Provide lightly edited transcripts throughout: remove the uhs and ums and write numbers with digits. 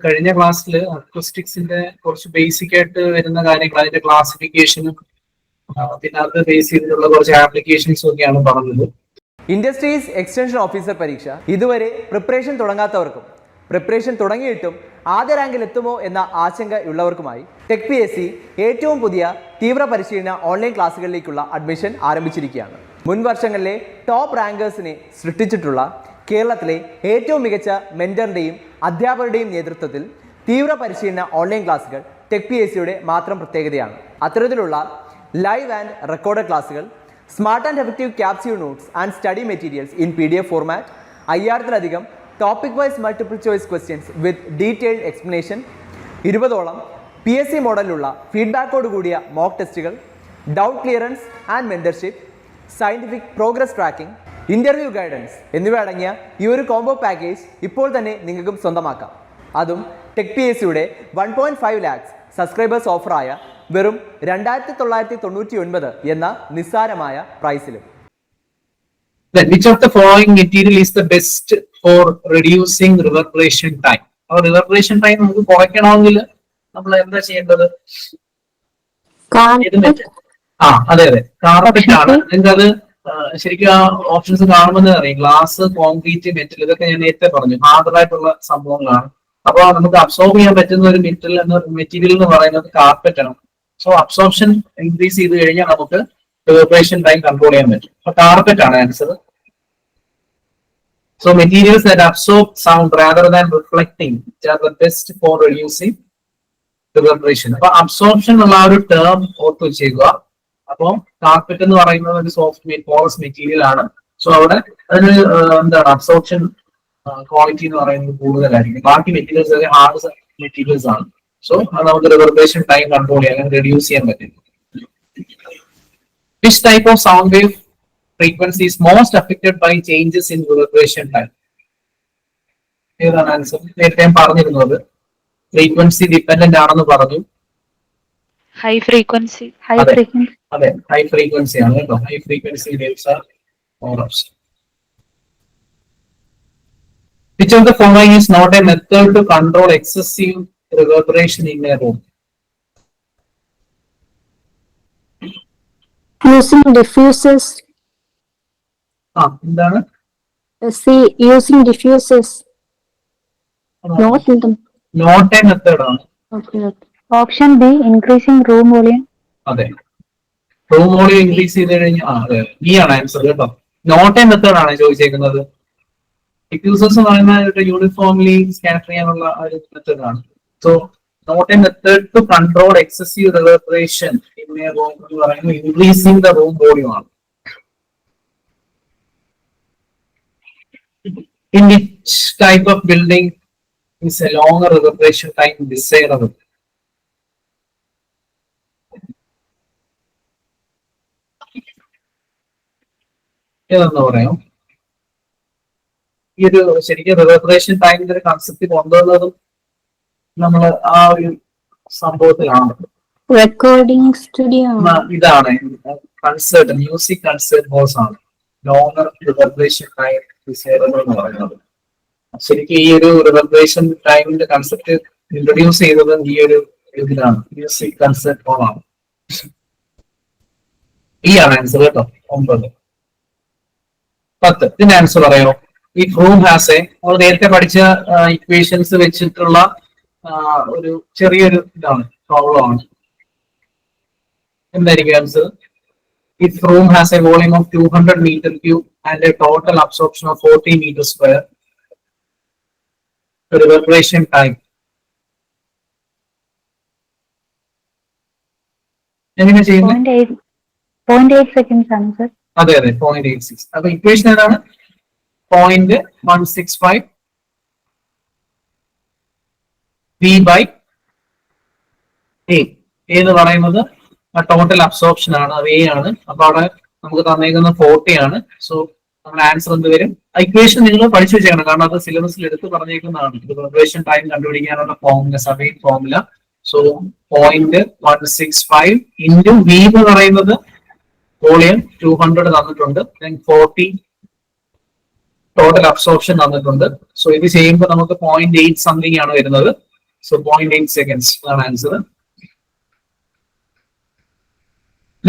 കഴിഞ്ഞ ക്ലാസ്സിൽ അക്വസ്റ്റിക്സിന്റെ കുറച്ച് ബേസിക് ആയിട്ട് വരുന്ന കാര്യങ്ങൾ, അതിന്റെ ക്ലാസിഫിക്കേഷനും പിന്നെ അത് ബേസ് ചെയ്തിട്ടുള്ള കുറച്ച് ആപ്ലിക്കേഷൻസും ഒക്കെയാണ് പറഞ്ഞത്. ഇൻഡസ്ട്രീസ് എക്സ്റ്റൻഷൻ ഓഫീസർ പരീക്ഷ ഇതുവരെ പ്രിപ്പറേഷൻ തുടങ്ങാത്തവർക്കും പ്രിപ്പറേഷൻ തുടങ്ങിയിട്ടും ആദ്യ റാങ്കിൽ എത്തുമോ എന്ന ആശങ്കയുള്ളവർക്കുമായി ടെക് PSC ഏറ്റവും പുതിയ തീവ്ര പരിശീലന ഓൺലൈൻ ക്ലാസ്സുകളിലേക്കുള്ള അഡ്മിഷൻ ആരംഭിച്ചിരിക്കുകയാണ്. മുൻ വർഷങ്ങളിലെ ടോപ്പ് റാങ്കേഴ്സിനെ സൃഷ്ടിച്ചിട്ടുള്ള കേരളത്തിലെ ഏറ്റവും മികച്ച മെന്ററിന്റെയും അധ്യാപകരുടെയും നേതൃത്വത്തിൽ തീവ്ര പരിശീലന ഓൺലൈൻ ക്ലാസ്സുകൾ ടെക് PSCയുടെ മാത്രം പ്രത്യേകതയാണ്. അത്തരത്തിലുള്ള ലൈവ് ആൻഡ് റെക്കോർഡ് ക്ലാസ്സുകൾ, smart and effective capsule notes and study materials in PDF format, 5000-ലധികം topic wise multiple choice questions with detailed explanation, 20ഓളം PSC മോഡലിലുള്ള ഫീഡ്ബാക്കോട് കൂടിയ മോക്ക് ടെസ്റ്റുകൾ, doubt clearance and mentorship, scientific progress tracking, interview guidance എന്നിവ അടങ്ങിയ ഈ ഒരു കോംബോ പാക്കേജ് ഇപ്പോൾ തന്നെ നിങ്ങൾക്കും സ്വന്തമാക്കാം. അതും ടെക് PSCയുടെ 1.5 lakhs സബ്സ്ക്രൈബേഴ്സ് ഓഫറായ വെറും 2999 എന്ന നിസ്സാരമായ പ്രൈസിലും. Which of the following material is the best for reducing reverberation time? അപ്പോൾ reverberation time നമുക്ക് കുറയ്ക്കണമെങ്കിൽ നമ്മൾ എന്താ ചെയ്യേണ്ടത്? അതെ കാർപ്പറ്റ് ആണ്. നിങ്ങൾക്ക് അത് ശരിക്കും ആ ഓപ്ഷൻസ് കാണുമ്പോൾ അറിയാം. ഗ്ലാസ്, കോൺക്രീറ്റ്, മെറ്റൽ, ഇതൊക്കെ ഞാൻ നേരത്തെ പറഞ്ഞു ഹാർഡറായിട്ടുള്ള സംഭവങ്ങളാണ്. അപ്പോൾ നമുക്ക് അബ്സോർബ് ചെയ്യാൻ പറ്റുന്ന ഒരു മെറ്റീരിയൽ എന്ന് പറയുന്നത് കാർപ്പറ്റ് ആണ്. സോ അബ്സോർപ്ഷൻ ഇൻക്രീസ് ചെയ്ത് കഴിഞ്ഞാൽ നമുക്ക് reverberation time കൺട്രോൾ ചെയ്യാൻ പറ്റും. അപ്പൊ കാർപ്പറ്റ് ആണ് answer. So materials that absorb sound rather than reflecting are the best for reducing reverberation. അപ്പൊ അബ്സോർപ്ഷൻ ഉള്ള ഒരു ടേം ഓർത്ത് വെച്ചേക്കുക. അപ്പൊ കാർപ്പറ്റ് എന്ന് പറയുന്നത് ഒരു സോഫ്റ്റ് പോറസ് മെറ്റീരിയൽ ആണ്. സോ അവിടെ അതിന് എന്താണ് അബ്സോർപ്ഷൻ ക്വാളിറ്റി എന്ന് പറയുന്നത് കൂടുതലായിരിക്കും. ബാക്കി മെറ്റീരിയൽസ് ഒക്കെ ഹാർഡ് മെറ്റീരിയൽസ് ആണ്. സോ അത് നമുക്ക് റിവർബറേഷൻ ടൈം കൺട്രോൾ ചെയ്യാൻ, റെഡ്യൂസ് ചെയ്യാൻ പറ്റും. Which type of sound wave frequency is most affected by changes in reverberation time? ഏതാണ് ആൻസർ? നേരത്തെ ഞാൻ പറഞ്ഞിരുന്നത് ഫ്രീക്വൻസി ഡിപെൻഡന്റ് ആണെന്ന് പറഞ്ഞു. ഹൈ ഫ്രീക്വൻസി അതെ ഹൈ ഫ്രീക്വൻസി ആണ് കേട്ടോ. High frequency waves are more upset. Which of the following is not a method to control excessive reverberation in a room? Using diffusers. എന്താണ്? Using diffusers. Not a method ആണ്. Option B, increasing room volume. അതെ room volume increase ചെയ്ത് കഴിഞ്ഞാൽ അതെ B ആണ് answer കേട്ടോ. Not a method ആണ് ചോദിച്ചേക്കുന്നത്. Diffusers എന്ന് പറയുന്ന യൂണിഫോംലി സ്കാറ്റർ ചെയ്യാനുള്ള ഒരു മെത്തേഡ് ആണ്. So note a method to control excessive reverberation in a room എന്ന് പറയുന്നത് ഇൻക്രീസിംഗ് ദ റൂം വോളിയം ആണ്. In which type of building is a longer reverberation time desirable? ഏതെന്ന് പറയാം. ഈ ഒരു ശരിക്കും റിവർബറേഷൻ ടൈമിന്റെ ഒരു കൺസെപ്റ്റ് കൊണ്ടുവന്നതും നമ്മൾ ആ ഒരു സംഭവത്തിലാണ്. റെക്കോർഡിംഗ് സ്റ്റുഡിയോ ഇതാണ് കൺസേർട്ട്, മ്യൂസിക് കൺസേർട്ട് ഹോൾസ് ആണ് ലോങ്ങർ റിവർബറേഷൻ ടൈം ഡിസൈറബിൾ എന്ന് പറയുന്നത്. ശരിക്കും ഈ ഒരു റിവർബറേഷൻ ടൈമിന്റെ കൺസെപ്റ്റ് ഇൻട്രൊഡ്യൂസ് ചെയ്തത് ഈ ഒരു ഇതിലാണ്, മ്യൂസിക് കൺസേർട്ട് ഹോൾ ആണ്. ഈ ആണ് ആൻസർ കേട്ടോ. 9. 10 ഇതിന്റെ ആൻസർ പറയോ? ഈ റൂം ഹാസ് എ നമ്മൾ നേരത്തെ പഠിച്ച ഇക്വേഷൻസ് വെച്ചിട്ടുള്ള ഒരു ചെറിയൊരു ഇതാണ്, പ്രോബ്ലം ആണ്. എന്തായിരിക്കും answer? If room has a volume of 200 meter cube and a total absorption of 40 meter square, the reverberation time. എങ്ങനെ ചെയ്യുന്നത്? 0.8 seconds ആണ് സർ. അതെ 0.86. അപ്പൊ ഇക്വേഷൻ ഏതാണ്? 0.165 V by A. എന്ന് പറയുന്നത് ടോട്ടൽ അബ്സോർപ്ഷൻ ആണ്, അത് A ആണ്. അപ്പൊ അവിടെ നമുക്ക് തന്നേക്കുന്ന 40 ആണ്. സോ നമ്മുടെ ആൻസർ എന്ത് വരും? ഇക്വേഷൻ നിങ്ങൾ പഠിച്ചു വെച്ചേക്കണം, കാരണം അത് സിലബസിൽ എടുത്ത് പറഞ്ഞേക്കുന്നതാണ്. റിവർബറേഷൻ ടൈം കണ്ടുപിടിക്കാനുള്ള ഫോർമുല, സമയ ഫോർമുല. സോ 0.165 ഇൻറ്റു V എന്ന് പറയുന്നത് വോളിയം 200 തന്നിട്ടുണ്ട്, 40 ടോട്ടൽ അബ്സോർപ്ഷൻ തന്നിട്ടുണ്ട്. സോ ഇത് ചെയ്യുമ്പോൾ നമുക്ക് 0.8 സംതിങ് ആണ് വരുന്നത്. So 0.8 seconds ആണ് answer.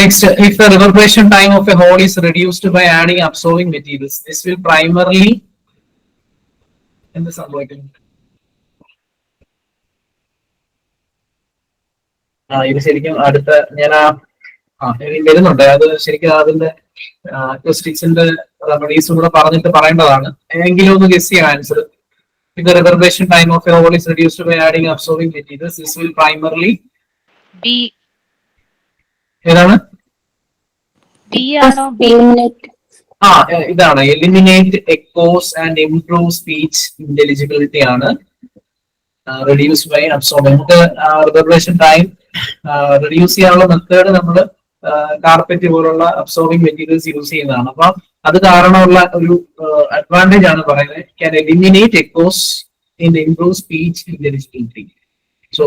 Next, if the reverberation time of a hole is reduced by adding absorbing materials, this will primarily എന്ത് സംഭവിക്കും? ഇത് ശരിക്കും അടുത്ത ഞാൻ വരുന്നുണ്ട്, അത് ശരിക്കും അതിന്റെ അക്വസ്റ്റിക്സിന്റെ റെമഡീസും കൂടെ പറഞ്ഞിട്ട് പറയേണ്ടതാണ്. എങ്കിലും ഒന്ന് ഗസ് ചെയ്യാം answer. If the reverberation time of a hole is reduced by adding absorbing materials, this will primarily B. ഏതാണ്? B ആണോ B? ഇതാണ് eliminate echoes and improve speech intelligibility ആണ് reduced by absorbing. നമുക്ക് reverberation time reduce ചെയ്യാനുള്ള method നമ്മൾ carpet പോലുള്ള absorbing materials use ചെയ്യുന്നതാണ്. അപ്പൊ അത് കാരണമുള്ള ഒരു അഡ്വാൻറ്റേജ് ആണ് പറയുന്നത്. Can eliminate echoes in improve speech intelligibility. So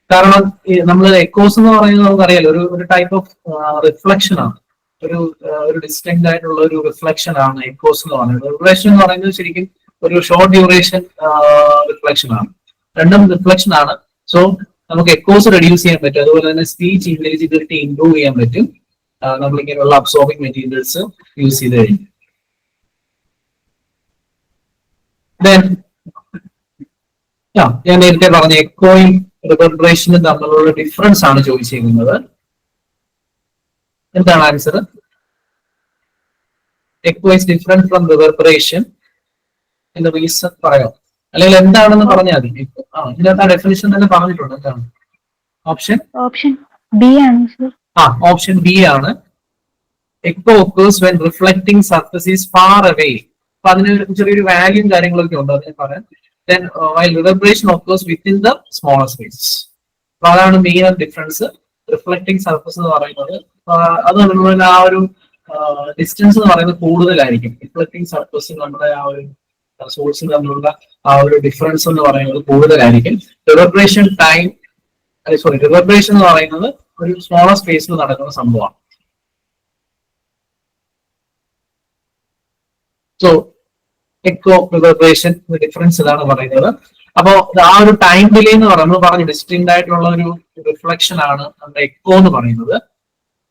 കാരണം നമ്മൾ എക്കോസ് എന്ന് പറയുന്നത് നമുക്കറിയാലോ ഒരു ടൈപ്പ് ഓഫ് റിഫ്ലക്ഷൻ ആണ്, ഒരു ഡിസ്റ്റിങ്ക്ട് ആയിട്ടുള്ള ഒരു റിഫ്ലക്ഷൻ ആണ് എക്കോസ് എന്ന് പറയുന്നത്. റിഫ്ലക്ഷൻ എന്ന് പറയുന്നത് ശരിക്കും ഒരു ഷോർട്ട് ഡ്യൂറേഷൻ റിഫ്ലക്ഷൻ ആണ്, രണ്ടും റിഫ്ലക്ഷൻ ആണ്. സോ നമുക്ക് എക്കോസ് റെഡ്യൂസ് ചെയ്യാൻ പറ്റും, അതുപോലെ തന്നെ സ്പീച്ച് ഇന്റലിജിബിലിറ്റി ഇംപ്രൂവ് ചെയ്യാൻ പറ്റും നമ്മളിങ്ങനെയുള്ള അബ്സോർബിംഗ് മെറ്റീരിയൽസ് യൂസ് ചെയ്ത് കഴിഞ്ഞു. ഞാൻ നേരത്തെ പറഞ്ഞ എക്കോയും റിവർബറേഷനും തമ്മിലുള്ള ഡിഫറൻസ് ആണ് ചോദിച്ചിരിക്കുന്നത്. എന്താണ് answer? Echo is different from reverberation എന്ന് റീസൺ പറയാം, അല്ലെങ്കിൽ എന്താണെന്ന് പറഞ്ഞാൽ മതി. ഇതിനകത്ത് ആ ഡെഫിനിഷൻ തന്നെ പറഞ്ഞിട്ടുണ്ട്. എന്താണ് ഓപ്ഷൻ ബി ആണ് സർ. ഓപ്ഷൻ ബി ആണ്. Echo occurs when reflecting surface is far away. അപ്പൊ അതിന് ചെറിയൊരു വാല്യൂം കാര്യങ്ങളൊക്കെ ഉണ്ട്, അതിന് പറയാം. Then while reverberation occurs within the smaller spaces. അപ്പൊ അതാണ് മെയിൻ ഡിഫറൻസ്. റിഫ്ലക്റ്റിംഗ് സർഫസ് എന്ന് പറയുന്നത് അത് നമ്മുടെ ആ ഒരു ഡിസ്റ്റൻസ് എന്ന് പറയുന്നത് കൂടുതലായിരിക്കും. റിഫ്ലക്റ്റിംഗ് സർഫസ് നമ്മുടെ ആ ഒരു സോഴ്സ് തമ്മിലുള്ള ആ ഒരു ഡിഫറൻസ് എന്ന് പറയുന്നത് കൂടുതലായിരിക്കും. റിവർബറേഷൻ ടൈം റിവർബറേഷൻ എന്ന് പറയുന്നത് ഒരു സ്മോളർ സ്പേസിൽ നടക്കുന്ന സംഭവമാണ്. സോ എക്കോ റിവർബറേഷൻ ഡിഫറൻസ് ഇതാണ് പറയുന്നത്. അപ്പോ ആ ഒരു ടൈം ഡിലേ എന്ന് പറയുന്നത് പറഞ്ഞു ഡിസ്റ്റിങ്ക്ട് ആയിട്ടുള്ള ഒരു റിഫ്ലക്ഷൻ ആണ് നമ്മുടെ എക്കോ എന്ന് പറയുന്നത്.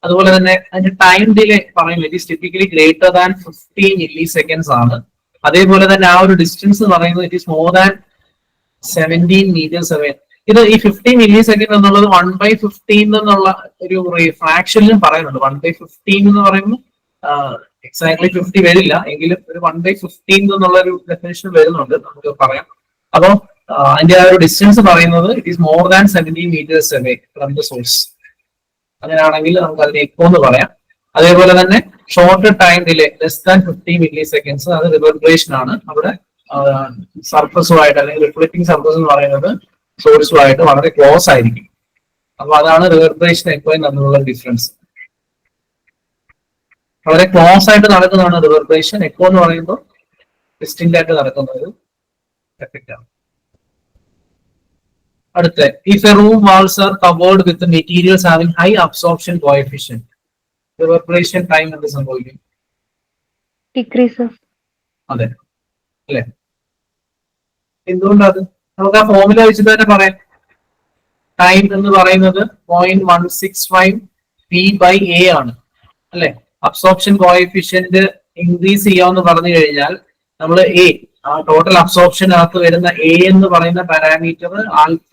അതുപോലെ തന്നെ അതിന്റെ ടൈം ഡിലേ പറയുന്നത് it is typically greater than 50 milliseconds ആണ്. അതേപോലെ തന്നെ ആ ഒരു ഡിസ്റ്റൻസ് എന്ന് പറയുന്നത് it is more than 17 metres away. ഇത് ഈ 50 മില്ലി സെക്കൻഡ് എന്നുള്ളത് 1/15 എന്നുള്ള ഒരു ഫ്രാക്ഷനിലും പറയുന്നുണ്ട്. 1/15 എന്ന് പറയുമ്പോൾ എക്സാക്ട്ലി 50 വരില്ല, എങ്കിലും ഒരു 1/15 എന്നുള്ള ഒരു ഡെഫിനേഷൻ വരുന്നുണ്ട്, നമുക്ക് പറയാം. അപ്പോ അതിന്റെ ആ ഒരു ഡിസ്റ്റൻസ് പറയുന്നത് it is more than 17 metres away from the source. അങ്ങനെയാണെങ്കിൽ നമുക്ക് അതിനെ എക്കോ എന്ന് പറയാം. അതേപോലെ തന്നെ short time delay less than 50 milliseconds, അത് റിവർബറേഷൻ ആണ്. അവിടെ സർഫസുമായിട്ട് അല്ലെങ്കിൽ റിഫ്ലക്റ്റിംഗ് സർഫസ് എന്ന് പറയുന്നത് സോഴ്സുമായിട്ട് വളരെ ക്ലോസ് ആയിരിക്കും. അപ്പൊ അതാണ് റിവർബറേഷൻ എക്കോയും തമ്മിലുള്ള ഡിഫറൻസ്. വളരെ ക്ലോസ് ആയിട്ട് നടക്കുന്നതാണ് റിവർബറേഷൻ. എക്കോ എന്ന് പറയുമ്പോൾ ഡിസ്റ്റിങ്ക്ട് ആയിട്ട് നടക്കുന്ന ഒരു എഫക്റ്റ് ആണ്. അടുത്ത, if a room walls are covered with materials having high absorption coefficient, reverberation time എന്ത് സംഭവിക്കും? ഡിക്രീസസ്. അതെ അല്ലെ? എന്തുകൊണ്ടത്? നമുക്ക് ആ ഫോർമുല വെച്ചിട്ട് തന്നെ പറയാം. ടൈം എന്ന് പറയുന്നത് 0.165 P/A ആണ് അല്ലെ? അബ്സോർപ്ഷൻ കോഎഫിഷ്യന്റ് ഇൻക്രീസ് ചെയ്യാമെന്ന് പറഞ്ഞു കഴിഞ്ഞാൽ നമ്മൾ എ ആ ടോട്ടൽ അബ്സോർപ്ഷനകത്ത് വരുന്ന എ എന്ന് പറയുന്ന പാരാമീറ്റർ ആൽഫ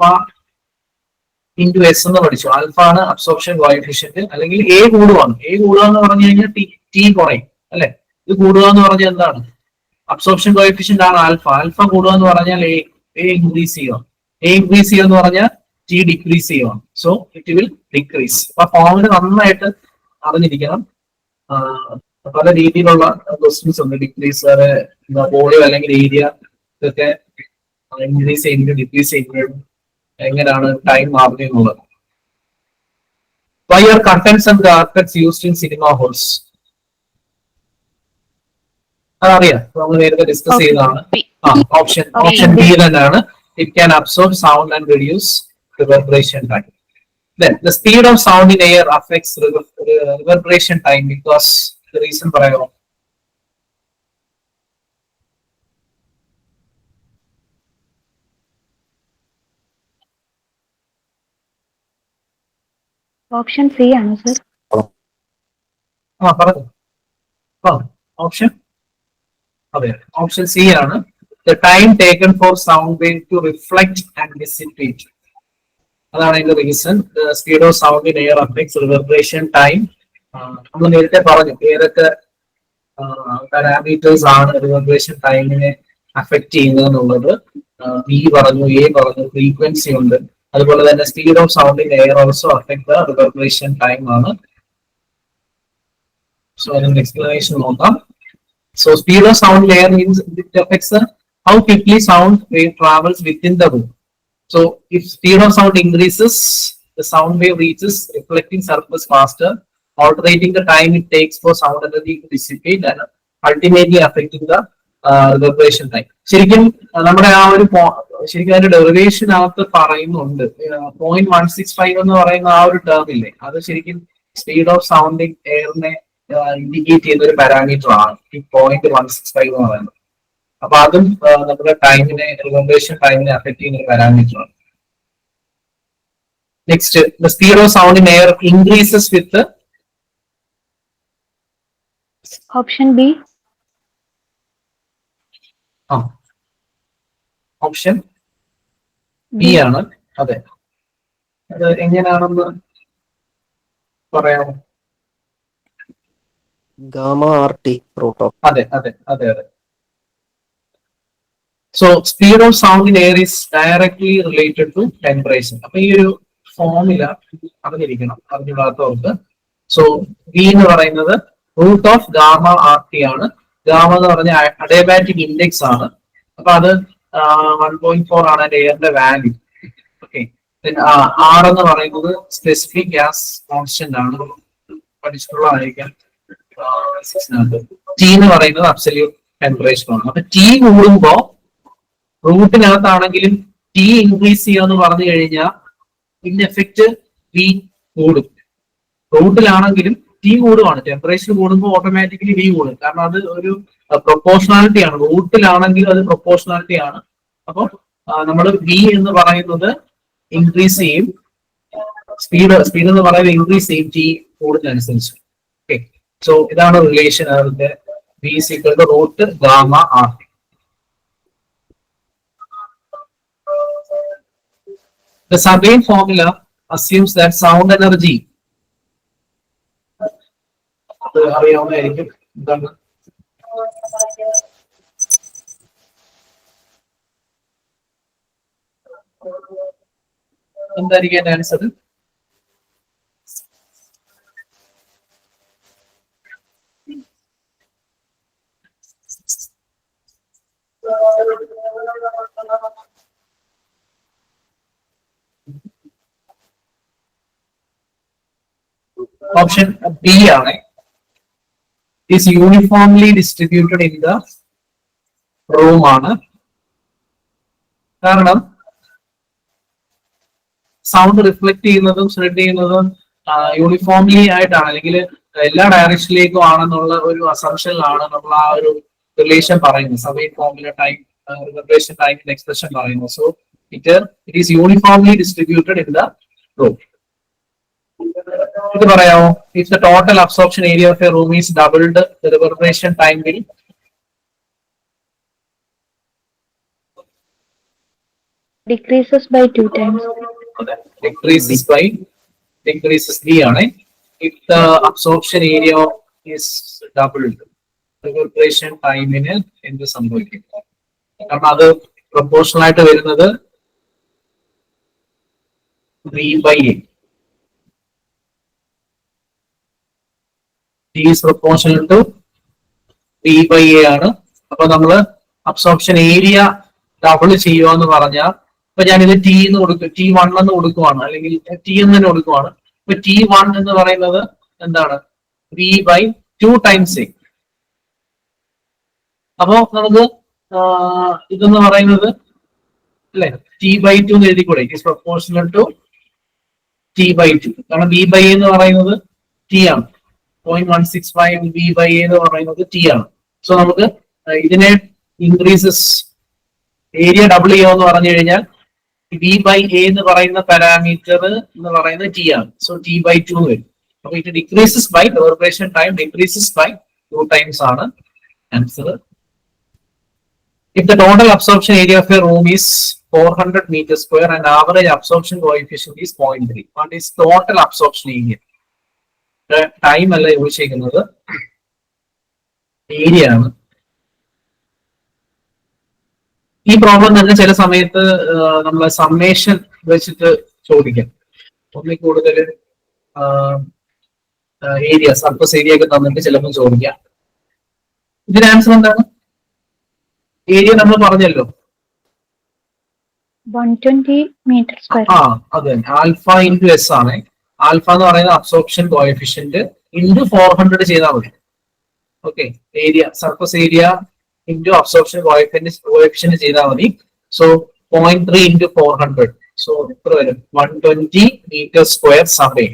ഇൻറ്റു എസ് എന്ന് പഠിച്ചു. ആൽഫ ആണ് അബ്സോർപ്ഷൻ കോഎഫിഷ്യന്റ്. അല്ലെങ്കിൽ എ കൂടുവാണ്. എ കൂടുക എന്ന് പറഞ്ഞു കഴിഞ്ഞാൽ ടി കുറയും അല്ലെ? ഇത് കൂടുക എന്ന് പറഞ്ഞാൽ എന്താണ്? അബ്സോർപ്ഷൻ കോഎഫിഷ്യന്റ് ആണ് ആൽഫ. ആൽഫ കൂടുക എന്ന് പറഞ്ഞാൽ എ ഇൻക്രീസ് ചെയ്യുക. എ ഇൻക്രീസ് ചെയ്യുക എന്ന് പറഞ്ഞാൽ ടി ഡിക്രീസ് ചെയ്യുക. So it will decrease. അപ്പൊ ഫോമിൽ നന്നായിട്ട് അറിഞ്ഞിരിക്കണം. പല രീതിയിലുള്ള ക്വസ്റ്റ്യൻസ് ഉണ്ട്. ഡിക്രീസ് വോളിയം അല്ലെങ്കിൽ ഏരിയ ഇതൊക്കെ ഇൻക്രീസ് ചെയ്യുന്നത് ഡിക്രീസ് ചെയ്യുന്നത് എങ്ങനെയാണ് ടൈം മാറുന്നത് എന്നുള്ളത്. Why are curtains and carpets used in cinema halls? അതറിയാം, നമ്മൾ നേരത്തെ ഡിസ്കസ് ചെയ്തതാണ്. ഓപ്ഷൻ ബി തന്നെയാണ്. It can absorb sound and reduce reverberation time. Then the speed of sound in air affects reverberation time because the reason പറയാമോ? Option C ആണ് sir. ആ പറഞ്ഞു. Option അതെ, ഓപ്ഷൻ സി ആണ്. The time taken for sound wave to reflect and dissipate. അതാണ് അതിന്റെ reason. Speed of sound in air affects reverberation time. നമ്മൾ നേരത്തെ പറഞ്ഞു ഏതൊക്കെ പാരാമീറ്റേഴ്സ് ആണ് റിവർബറേഷൻ ടൈമിനെ അഫക്ട് ചെയ്യുന്നത് എന്നുള്ളത്. ബി പറഞ്ഞു, എ പറഞ്ഞു, ഫ്രീക്വൻസി ഉണ്ട്. അതുപോലെ തന്നെ speed of sound in air also affect the reverberation time ആണ്. സോ അതിന്റെ എക്സ്പ്ലനേഷൻ നോക്കാം. So speed of sound layer means it affects how quickly sound wave travels within the room. So if speed of sound increases, the sound wave reaches reflecting surface faster, altering the time it takes for sound energy to dissipate and ultimately affecting the reverberation time. ശരിക്കും നമ്മുടെ ആ ഒരു ശരിക്കും അതിന്റെ ഡെറിവേഷനകത്ത് പറയുന്നുണ്ട് 0.165 എന്ന് പറയുന്ന ആ ഒരു ടേം ഇല്ലേ, അത് ശരിക്കും സ്പീഡ് ഓഫ് സൗണ്ടിങ് എയറിനെ ഇൻഡിക്കേറ്റ് ചെയ്യുന്ന ഒരു പാരാമീറ്റർ ആണ് ഈ 0.165 എന്ന് പറയുന്നത്. അപ്പൊ അതും നമ്മുടെ ടൈമിനെ, റിവർബറേഷൻ ടൈമിനെ അഫക്ട് ചെയ്യുന്ന ഒരു പാരാമീറ്റർ ആണ്. Next, the speed of sound in air increases with option B. Option B ആണ്. അതെ, അത് എങ്ങനെയാണെന്ന് പറയാമോ? Gamma RT root of. അതെ അതെ അതെ അതെ. So speed of sound in air is directly related to temperature. അപ്പൊ ഈ ഒരു ഫോർമുല അറിഞ്ഞിരിക്കണം, അറിഞ്ഞിടാത്തവർക്ക്. സോ ബി എന്ന് പറയുന്നത് റൂട്ട് ഓഫ് ഗാമ RT ആണ്. ഗാമ എന്ന് പറഞ്ഞ അഡിയബാറ്റിക് ഇൻഡെക്സ് ആണ്. അപ്പൊ അത് 1.4 ആണ് എയറിന്റെ വാല്യൂ. ഓക്കെ, ആർ എന്ന് പറയുന്നത് സ്പെസിഫിക് ഗ്യാസ് കോൺസ്റ്റന്റ് ആണ്, പഠിച്ചിട്ടുള്ളതായിരിക്കാം. ടി എന്ന് പറയുന്നത് അബ്സല്യൂട്ട് ടെമ്പറേച്ചർ ആണ്. അപ്പൊ ടി കൂടുമ്പോ റൂട്ടിനകത്താണെങ്കിലും ടി ഇൻക്രീസ് ചെയ്യാന്ന് പറഞ്ഞു കഴിഞ്ഞാൽ ഇൻ എഫക്റ്റ് വി കൂടും. റൂട്ടിലാണെങ്കിലും ടി കൂടുവാണ്. ടെമ്പറേച്ചർ കൂടുമ്പോൾ ഓട്ടോമാറ്റിക്കലി വി കൂടും. കാരണം അത് ഒരു പ്രൊപ്പോർഷണാലിറ്റി ആണ്. റൂട്ടിലാണെങ്കിലും അത് പ്രൊപ്പോർഷണാലിറ്റി ആണ്. അപ്പൊ നമ്മൾ വി എന്ന് പറയുന്നത് ഇൻക്രീസ് ചെയ്യും, സ്പീഡ് എന്ന് പറയുന്നത് ഇൻക്രീസ് ചെയ്യും ടി കൂടുന്നതനുസരിച്ച്. ഓക്കെ, സോ ഇതാണ് റിലേഷൻ. അതിന്റെ B is equal to root gamma RT. The Sabin formula assumes that sound energy, അത് അറിയാവുന്നതായിരിക്കും, എന്താണ് എന്തായിരിക്കും എന്റെ ആൻസർ? ഓപ്ഷൻ ബി ആണ്. Is uniformly distributed in the room ആണ്. കാരണം സൗണ്ട് റിഫ്ലക്ട് ചെയ്യുന്നതും സ്പ്രെഡ് ചെയ്യുന്നതും യൂണിഫോംലി ആയിട്ടാണ്, അല്ലെങ്കിൽ എല്ലാ ഡയറക്ഷനിലേക്കും ആണെന്നുള്ള ഒരു അസംഷനിലാണ് നമ്മൾ ആ ഒരു റിലേഷൻ പറയുന്നത്. സബൈൻ ഫോർമുല ടൈം റിവർബറേഷൻ ടൈമിന്റെ എക്സ്പ്രഷൻ പറയുന്നത്. So it is uniformly distributed in the room. ഇത് പറയാമോ? If the total absorption area of A room is doubled, the reverberation time will decreases by 2 times. decreases B ആണ്. If the absorption area is doubled, reverberation ടൈമിന് എന്ത് സംഭവിക്കും? കാരണം അത് proportional ആയിട്ട് വരുന്നത് V/A. T is proportional to V/A ആണ്. അപ്പൊ നമ്മള് അബ്സോർപ്ഷൻ ഏരിയ ഡബിൾ ചെയ്യുക എന്ന് പറഞ്ഞാൽ, ഇപ്പൊ ഞാനിത് T എന്ന് കൊടുക്കും, T1 എന്ന് കൊടുക്കുവാണ്, അല്ലെങ്കിൽ T എന്ന് തന്നെ കൊടുക്കുവാണ്. ഇപ്പൊ T1 എന്ന് പറയുന്നത് എന്താണ്? V/2 times A. അപ്പോ നമുക്ക് ഇതെന്ന് പറയുന്നത് അല്ലെ T/2 എന്ന് എഴുതിക്കൂടെ? It is proportional to T/2. കാരണം V/A എന്ന് പറയുന്നത് T ആണ്. 0.165 V/A എന്ന് പറയുന്നത് T ആണ്. സോ നമുക്ക് ഇതിനെ ഇൻക്രീസസ് ഏരിയ ഡബിൾ ചെയ്യാമെന്ന് പറഞ്ഞു കഴിഞ്ഞാൽ ബി ബൈ എ എന്ന് പറയുന്ന പാരാമീറ്റർ എന്ന് പറയുന്നത് ടി ആണ്. സോ ടി ബൈ 2 വരും. അപ്പൊ it decreases by reverberation time decreases by 2 times ആണ് answer. If the total absorption area of a room is 400 meters square and average absorption coefficient is 0.3, what is total absorption area? Time അല്ല ചോദിച്ചിരിക്കുന്നത്, area ആണ്. ഈ problem തന്നെ ചില സമയത്ത് നമ്മൾ summation വെച്ചിട്ട് ചോദിക്കാം. ഒന്നിൽ കൂടുതൽ ഏരിയ, സർഫസ് ഏരിയ ഒക്കെ തന്നിട്ട് ചിലപ്പോൾ ചോദിക്കാം. ഇതിന് ആൻസർ എന്താണ്? ഏരിയ നമ്മൾ പറഞ്ഞല്ലോ, 120 meter square. അതെ, ആൽഫ ഇൻറ്റു എസ് ആണ്. ആൽഫ എന്ന് പറയുന്നത് അബ്സോർപ്ഷൻ കോഎഫിഷ്യന്റ് ഇൻറ്റു 400 ചെയ്താൽ മതി. Okay, area, surface area into absorption coefficient ചെയ്താൽ മതി. സോ 0.3 ഇൻറ്റു 400, സോ എത്ര വരും? 120 മീറ്റർ സ്ക്വയർ സർവേ.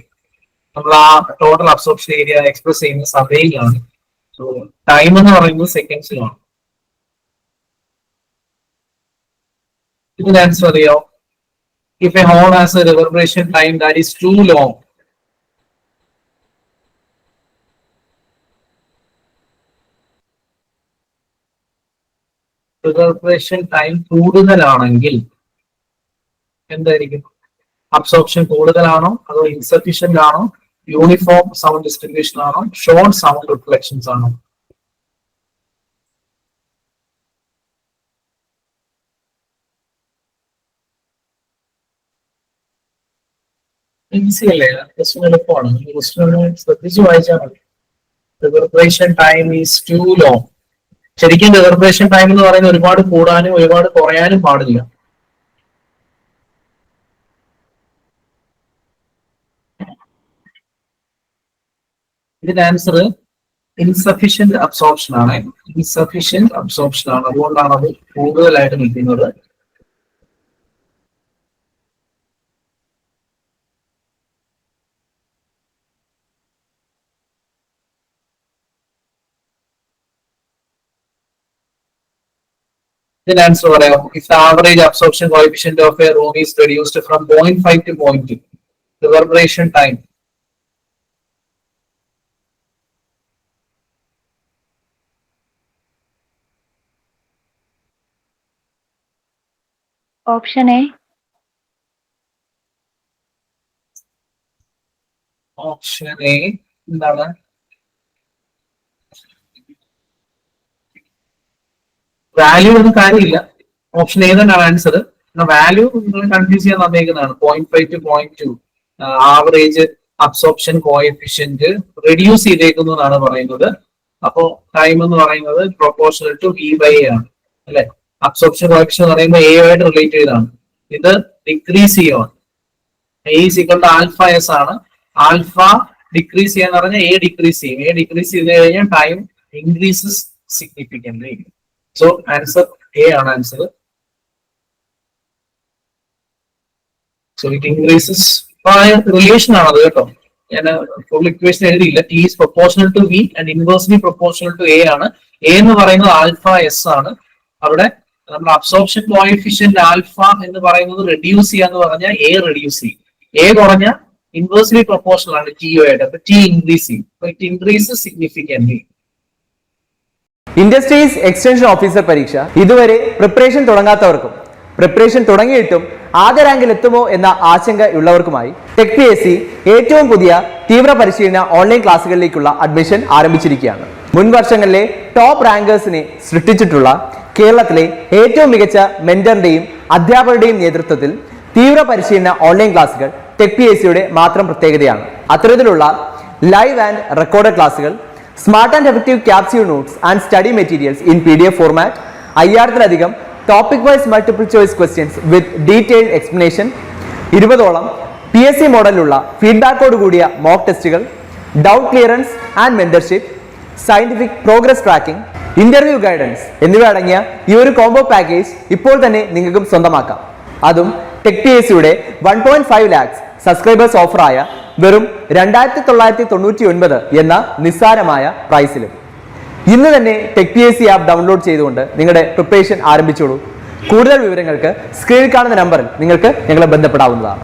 നമ്മൾ ആ ടോട്ടൽ അബ്സോർപ്ഷൻ ഏരിയ എക്സ്പ്രസ് ചെയ്യുന്ന സർവേയിലാണ്. സോ ടൈം എന്ന് പറയുന്നത് സെക്കൻഡ്സിലാണ്. ഇതിന് ആൻസർ അറിയോ? If a hole has a reverberation time that is too long, reverberation time കൂടുതലാണെങ്കിൽ എന്തായിരിക്കും? അബ്സോർപ്ഷൻ കൂടുതലാണോ, അതോ ഇൻസഫിഷ്യന്റ് ആണോ, യൂണിഫോം സൗണ്ട് ഡിസ്ട്രിബ്യൂഷൻ ആണോ, ഷോർട്ട് സൗണ്ട് റിഫ്ലക്ഷൻസ് ആണോ? ഈസി അല്ലേ? ക്വസ്റ്റ്യൻ എളുപ്പമാണ്. ഈ ക്വസ്റ്റ്യൻ ശ്രദ്ധിച്ച് വായിച്ചാൽ മതി. Reverberation time is too long. ശരിക്കും റിവർബറേഷൻ ടൈം എന്ന് പറയുന്നത് ഒരുപാട് കൂടാനും ഒരുപാട് കുറയാനും പാടില്ല. ഇതിന്റെ ആൻസർ ഇൻസഫിഷ്യന്റ് അബ്സോർപ്ഷൻ ആണ്. ഇൻസഫിഷ്യന്റ് അബ്സോർപ്ഷൻ ആണ്, അതുകൊണ്ടാണ് അത് കൂടുതലായിട്ട് നിൽക്കുന്നത്. Then answer പറയാം. If the average absorption coefficient of a room is reduced from 0.5 to 0.2, reverberation time. Option A. Option A എന്താണ്? വാല്യൂ ഒന്നും കാര്യമില്ല, ഓപ്ഷൻ എ തന്നെയാണ് ആൻസർ. വാല്യൂ നിങ്ങൾ കൺഫ്യൂസ് ചെയ്യാൻ തന്നേക്കുന്നതാണ്. 0.5 to 0.2 average absorption coefficient reduce ചെയ്തേക്കുന്നു എന്നാണ് പറയുന്നത്. അപ്പോ ടൈം എന്ന് പറയുന്നത് proportional to B by A ആണ് അല്ലെ. അബ്സോർപ്ഷൻ കോഎഫിഷ്യന്റ് എന്ന് പറയുമ്പോൾ എ ആയിട്ട് റിലേറ്റ് ചെയ്താണ്. ഇത് ഡിക്രീസ് ചെയ്യുവാണ്. A is equal to alpha S ആണ്. ആൽഫ ഡിക്രീസ് ചെയ്യാന്ന് പറഞ്ഞാൽ എ ഡിക്രീസ് ചെയ്യും. എ ഡിക്രീസ് ചെയ്ത് കഴിഞ്ഞാൽ time increases significantly. So answer A ആണ് answer. So it increases. Relation ആണത് കേട്ടോ. ഞാൻ ഫുൾ ഇക്വേഷൻ എഴുതിയില്ല. T is proportional to V and inversely proportional to A ആണ്. എ എന്ന് പറയുന്നത് ആൽഫ എസ് ആണ്. അവിടെ നമ്മൾ അബ്സോർപ്ഷൻ കോഎഫിഷ്യന്റ് ആൽഫ എന്ന് പറയുന്നത് റെഡ്യൂസ് ചെയ്യാന്ന് പറഞ്ഞാൽ എ റെഡ്യൂസ് ചെയ്യും. എ കുറഞ്ഞാൽ ഇൻവേഴ്സ്ലി പ്രൊപ്പോർഷണൽ ആണ് ടി ആയിട്ട്. അപ്പൊ ടി ഇൻക്രീസ് ചെയ്യും. It increases significantly. Industries extension officer പരീക്ഷ ഇതുവരെ പ്രിപ്പറേഷൻ തുടങ്ങാത്തവർക്കും പ്രിപ്പറേഷൻ തുടങ്ങിയിട്ടും ആദ്യ റാങ്കിൽ എത്തുമോ എന്ന ആശങ്ക ഉള്ളവർക്കുമായി ടെക് PSC ഏറ്റവും പുതിയ തീവ്ര പരിശീലന ഓൺലൈൻ ക്ലാസുകളിലേക്കുള്ള അഡ്മിഷൻ ആരംഭിച്ചിരിക്കുകയാണ്. മുൻ വർഷങ്ങളിലെ ടോപ്പ് റാങ്കേഴ്സിനെ സൃഷ്ടിച്ചിട്ടുള്ള കേരളത്തിലെ ഏറ്റവും മികച്ച മെന്ററിന്റെയും അധ്യാപകരുടെയും നേതൃത്വത്തിൽ തീവ്ര പരിശീലന ഓൺലൈൻ ക്ലാസുകൾ ടെക് PSCയുടെ മാത്രം പ്രത്യേകതയാണ്. അത്തരത്തിലുള്ള ലൈവ് ആൻഡ് റെക്കോർഡഡ് ക്ലാസുകൾ, smart and effective capsule notes and study materials in PDF format, 5000-ലധികം topic wise multiple choice questions with detailed explanation, 20ഓളം PSC മോഡലിലുള്ള ഫീഡ്ബാക്കോട് കൂടിയ മോക്ക് ടെസ്റ്റുകൾ, doubt clearance and mentorship, scientific progress tracking, interview guidance എന്നിവ അടങ്ങിയ ഈ ഒരു കോംബോ പാക്കേജ് ഇപ്പോൾ തന്നെ നിങ്ങൾക്കും സ്വന്തമാക്കാം. അതും ടെക് PSCയുടെ 1.5 lakhs സബ്സ്ക്രൈബേഴ്സ് ഓഫറായ വെറും 2999 എന്ന നിസ്സാരമായ പ്രൈസിലും. ഇന്ന് തന്നെ ടെക് PSC ആപ്പ് ഡൗൺലോഡ് ചെയ്തുകൊണ്ട് നിങ്ങളുടെ പ്രിപ്പറേഷൻ ആരംഭിച്ചോളൂ. കൂടുതൽ വിവരങ്ങൾക്ക് സ്ക്രീനിൽ കാണുന്ന നമ്പറിൽ നിങ്ങൾക്ക് ഞങ്ങളെ ബന്ധപ്പെടാവുന്നതാണ്.